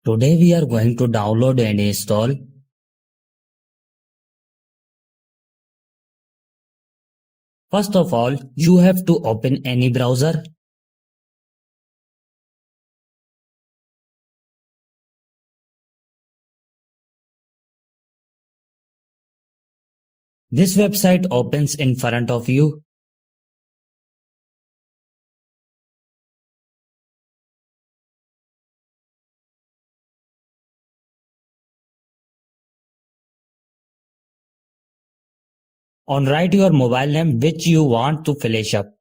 Today we are going to download and install. First of all, you have to open any browser. This website opens in front of you. On write your mobile name which you want to flash up.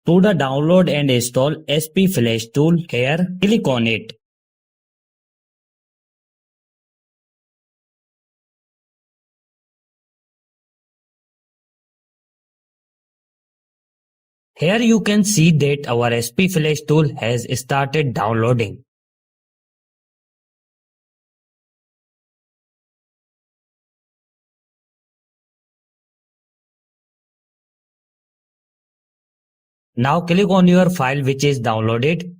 To the download and install SP Flash tool here, click on it. Here you can see that our SP Flash tool has started downloading. Now click on your file which is downloaded.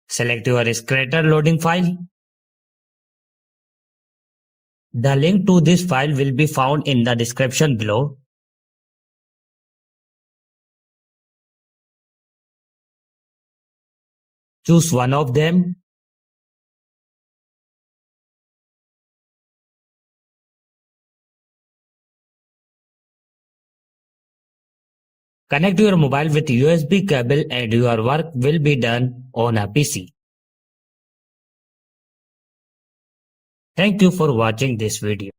Select your Scratter loading file. The link to this file will be found in the description below. Choose one of them. Connect your mobile with USB cable and your work will be done on a PC. Thank you for watching this video.